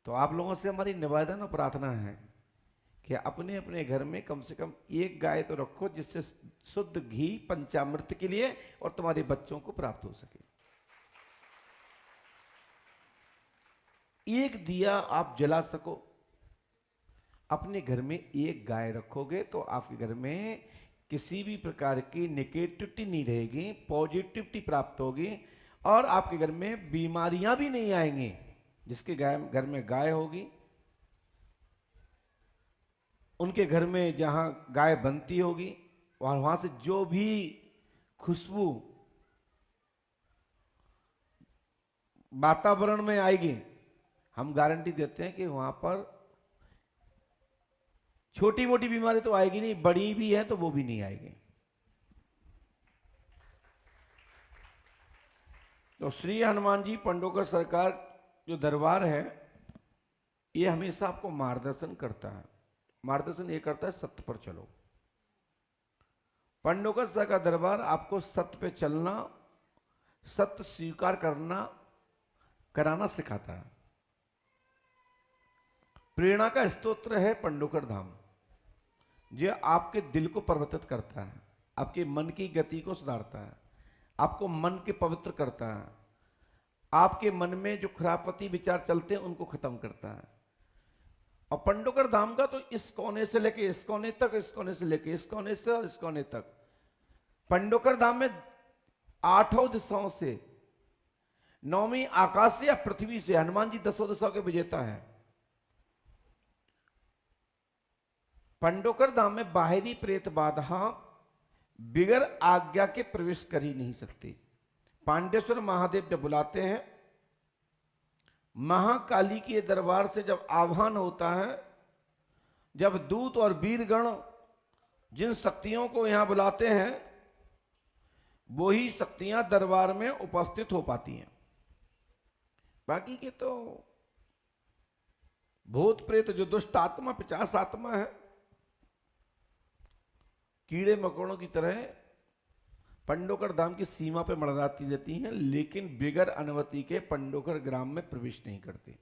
तो आप लोगों से हमारी निवेदन और प्रार्थना है कि अपने अपने घर में कम से कम एक गाय तो रखो, जिससे शुद्ध घी पंचामृत के लिए और तुम्हारे बच्चों को प्राप्त हो सके। एक दिया आप जला सको। अपने घर में एक गाय रखोगे तो आपके घर में किसी भी प्रकार की नेगेटिविटी नहीं रहेगी, पॉजिटिविटी प्राप्त होगी और आपके घर में बीमारियां भी नहीं आएंगी। जिसके घर में गाय होगी, उनके घर में जहां गाय बनती होगी और वहां से जो भी खुशबू वातावरण में आएगी, हम गारंटी देते हैं कि वहां पर छोटी मोटी बीमारी तो आएगी नहीं, बड़ी भी है तो वो भी नहीं आएगी। तो श्री हनुमान जी पंडोकर सरकार जो दरबार है, ये हमेशा आपको मार्गदर्शन करता है। मार्गदर्शन ये करता है सत्य पर चलो। पंडोकर सरकार का दरबार आपको सत्य पे चलना, सत्य स्वीकार करना, कराना सिखाता है। प्रेरणा का स्तोत्र है पंडोकर धाम, जो आपके दिल को परिवर्तित करता है, आपके मन की गति को सुधारता है, आपको मन के पवित्र करता है, आपके मन में जो खराबती विचार चलते हैं उनको खत्म करता है। और पंडोकर धाम का तो इस कोने से लेके इस कोने तक, इस कोने से लेके इस कोने से और इस कोने तक, पंडोकर धाम में 8 दिशाओं से, 9वीं आकाश से या पृथ्वी से, हनुमान जी 10 दिशाओं के विजेता है। पंडोकर धाम में बाहरी प्रेत बाधा बिगर आज्ञा के प्रवेश कर ही नहीं सकते। पांडेश्वर महादेव जब बुलाते हैं, महाकाली के दरबार से जब आह्वान होता है, जब दूत और वीरगण जिन शक्तियों को यहां बुलाते हैं, वो ही शक्तियां दरबार में उपस्थित हो पाती हैं। बाकी के तो भूत प्रेत जो दुष्ट आत्मा, पिशाच आत्मा है, कीड़े मकोड़ों की तरह पंडोकर धाम की सीमा पर मंडराती रहती हैं, लेकिन बिगर अनुमति के पंडोकर ग्राम में प्रवेश नहीं करते।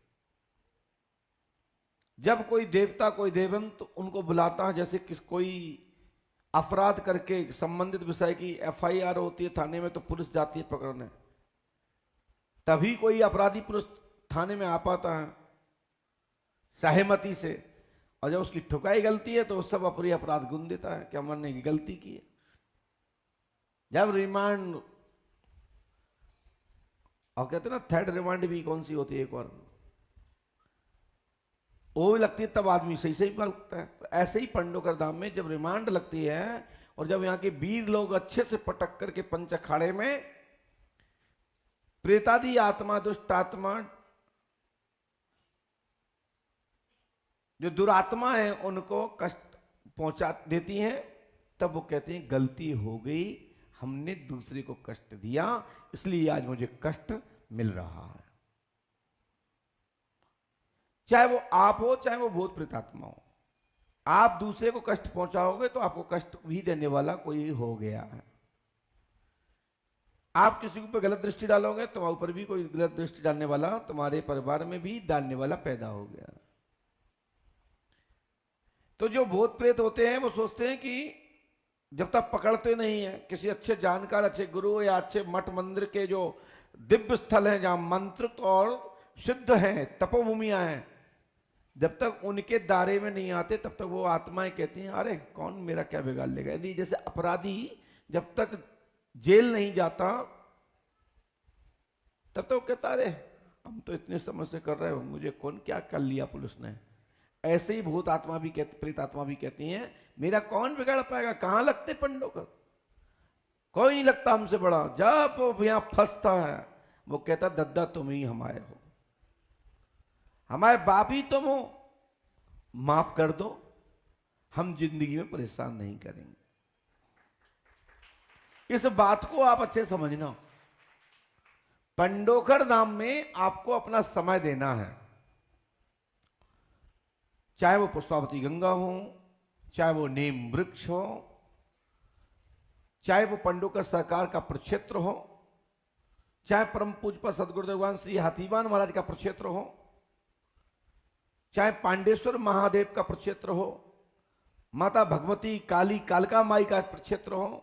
जब कोई देवता, कोई देवंत उनको बुलाता है, जैसे कोई अपराध करके संबंधित विषय की FIR होती है थाने में, तो पुलिस जाती है पकड़ने, तभी कोई अपराधी पुलिस थाने में आ पाता है सहमति से। और जब उसकी ठुकाई गलती है तो वो सब अपनी अपराध गुन देता है कि हमने गलती की है। जब रिमांड, और कहते हैं ना थर्ड रिमांड भी कौन सी होती है, एक और वो भी लगती है, तब आदमी सही सही लगता है। तो ऐसे ही पंडोकर धाम में जब रिमांड लगती है और जब यहाँ के वीर लोग अच्छे से पटक करके पंच अखाड़े में प्रेतादि आत्मा, दुष्ट आत्मा, जो दुरात्मा है, उनको कष्ट पहुंचा देती हैं, तब वो कहते हैं गलती हो गई, हमने दूसरे को कष्ट दिया, इसलिए आज मुझे कष्ट मिल रहा है। चाहे वो आप हो, चाहे वो भूत प्रेतात्मा हो, आप दूसरे को कष्ट पहुंचाओगे तो आपको कष्ट भी देने वाला कोई हो गया है। आप किसी के ऊपर गलत दृष्टि डालोगे, तुम्हारे ऊपर भी कोई गलत दृष्टि डालने वाला, तुम्हारे परिवार में भी डालने वाला पैदा हो गया। तो जो भूत प्रेत होते हैं वो सोचते हैं कि जब तक पकड़ते नहीं है, किसी अच्छे जानकार, अच्छे गुरु या अच्छे मठ मंदिर के जो दिव्य स्थल हैं, जहां मंत्र और सिद्ध हैं, तपोभूमियां हैं, जब तक उनके दायरे में नहीं आते तब तक वो आत्माएं कहती हैं अरे कौन मेरा क्या बिगाड़ लेगा। यदि जैसे अपराधी जब तक जेल नहीं जाता तब तक वो कहता अरे हम तो इतने समय से कर रहे हो, मुझे कौन क्या कर लिया पुलिस ने। ऐसे ही भूत आत्मा भी कहती, प्रेत आत्मा भी कहती हैं मेरा कौन बिगाड़ पाएगा, कहां लगते पंडोकर, कोई नहीं लगता हमसे बड़ा। जब वो यहां फंसता है वो कहता दद्दा तुम ही हमारे हो, हमारे बाप ही तुम हो, माफ कर दो, हम जिंदगी में परेशान नहीं करेंगे। इस बात को आप अच्छे समझना। पंडोकर धाम में आपको अपना समय देना है, चाहे वो पुष्पावती गंगा हो, चाहे वो नीम वृक्ष हो, चाहे वो पंडोकर सरकार का प्रक्षेत्र हो, चाहे परम पूज्य सदगुरुदेव श्री हाथीवान महाराज का प्रक्षेत्र हो, चाहे पांडेश्वर महादेव का प्रक्षेत्र हो, माता भगवती काली कालका माई का प्रक्षेत्र हो,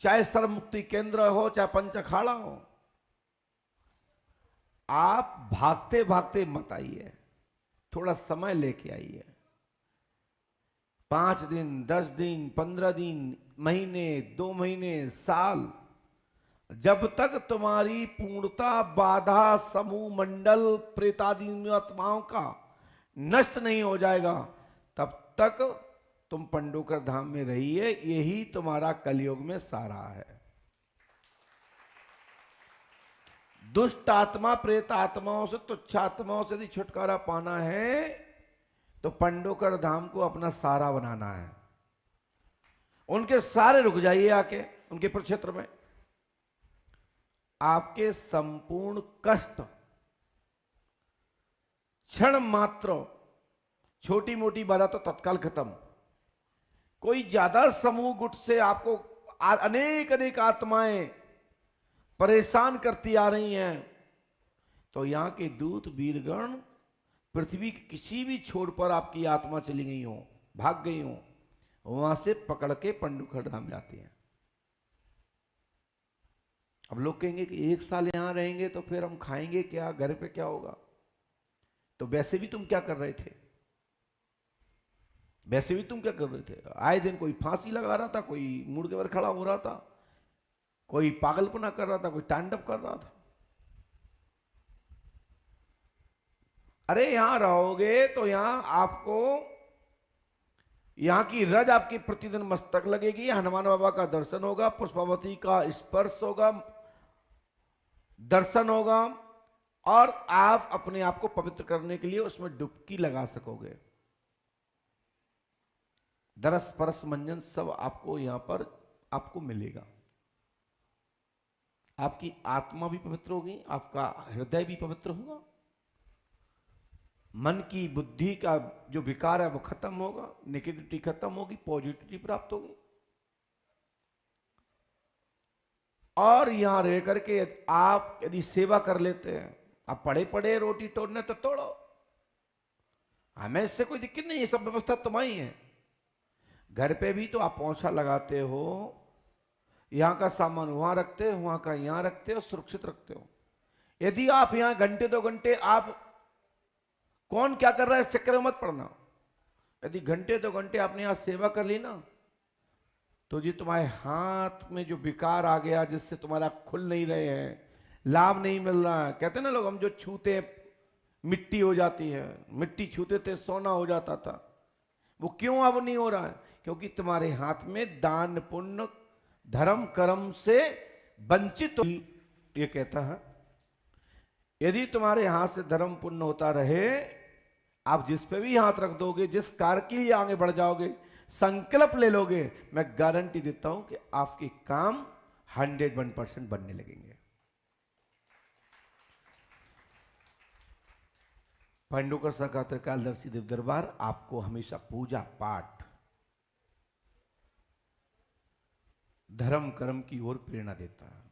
चाहे सर्वमुक्ति केंद्र हो, चाहे पंच अखाड़ा हो, आप भागते भागते मत आइए, थोड़ा समय लेके आइए। 5 दिन, 10 दिन, 15 दिन, महीने, 2 महीने, साल, जब तक तुम्हारी पूर्णता बाधा समूह मंडल प्रेतादि आत्माओं का नष्ट नहीं हो जाएगा, तब तक तुम पंडोकर धाम में रहिए। यही तुम्हारा कलयुग में सारा है। दुष्ट आत्मा प्रेत आत्माओं से, तुच्छ आत्माओं से यदि छुटकारा पाना है तो पंडोकर धाम को अपना सारा बनाना है। उनके सारे रुक जाइए आके उनके प्रक्षेत्र में। आपके संपूर्ण कष्ट क्षण मात्र, छोटी मोटी बाधा तो तत्काल खत्म। कोई ज्यादा समूह गुट से आपको अनेक अनेक आत्माएं परेशान करती आ रही हैं, तो यहां के दूत वीरगण पृथ्वी के किसी भी छोर पर आपकी आत्मा चली गई हो, भाग गई हो, वहां से पकड़ के पंडोकर धाम जाती हैं। अब लोग कहेंगे कि 1 साल यहां रहेंगे तो फिर हम खाएंगे क्या, घर पे क्या होगा? तो वैसे भी तुम क्या कर रहे थे? वैसे भी तुम क्या कर रहे थे? आए दिन कोई फांसी लगा रहा था, कोई मुड़ के ऊपर खड़ा हो रहा था, कोई पागलपना कर रहा था, कोई तांडव कर रहा था। अरे यहां रहोगे तो यहां आपको, यहां की रज आपकी प्रतिदिन मस्तक लगेगी, हनुमान बाबा का दर्शन होगा, पुष्पावती का स्पर्श होगा, दर्शन होगा, और आप अपने आप को पवित्र करने के लिए उसमें डुबकी लगा सकोगे। दरस परस मंजन सब आपको यहां पर आपको मिलेगा। आपकी आत्मा भी पवित्र होगी, आपका हृदय भी पवित्र होगा, मन की बुद्धि का जो विकार है वो खत्म होगा, नेगेटिविटी खत्म होगी, पॉजिटिविटी प्राप्त होगी। और यहां रह करके आप यदि सेवा कर लेते हैं, आप पड़े पड़े रोटी तोड़ने तो तोड़ो, हमें इससे कोई दिक्कत नहीं है, सब व्यवस्था तुम्हारी है। घर पे भी तो आप पोछा लगाते हो, यहां का सामान वहां रखते हो, वहां का यहां रखते हो, सुरक्षित रखते हो। यदि आप यहां घंटे 2 घंटे, आप कौन क्या कर रहा है इस चक्कर में मत पड़ना। यदि घंटे 2 घंटे आपने यहां सेवा कर ली ना, तो जी तुम्हारे हाथ में जो विकार आ गया, जिससे तुम्हारा खुल नहीं रहे हैं, लाभ नहीं मिल रहा है। कहते ना लोग, हम जो छूते मिट्टी हो जाती है, मिट्टी छूते थे सोना हो जाता था, वो क्यों अब नहीं हो रहा है? क्योंकि तुम्हारे हाथ में दान पुण्य धर्म कर्म से वंचित। ये कहता है यदि तुम्हारे हाथ से धर्म पुण्य होता रहे, आप जिस पे भी हाथ रख दोगे, जिस कार्य के लिए आगे बढ़ जाओगे, संकल्प ले लोगे, मैं गारंटी देता हूं कि आपके काम 101% बनने लगेंगे। पंडोकर का त्रिकालदर्शी देव दरबार आपको हमेशा पूजा पाठ धर्म कर्म की ओर प्रेरणा देता है।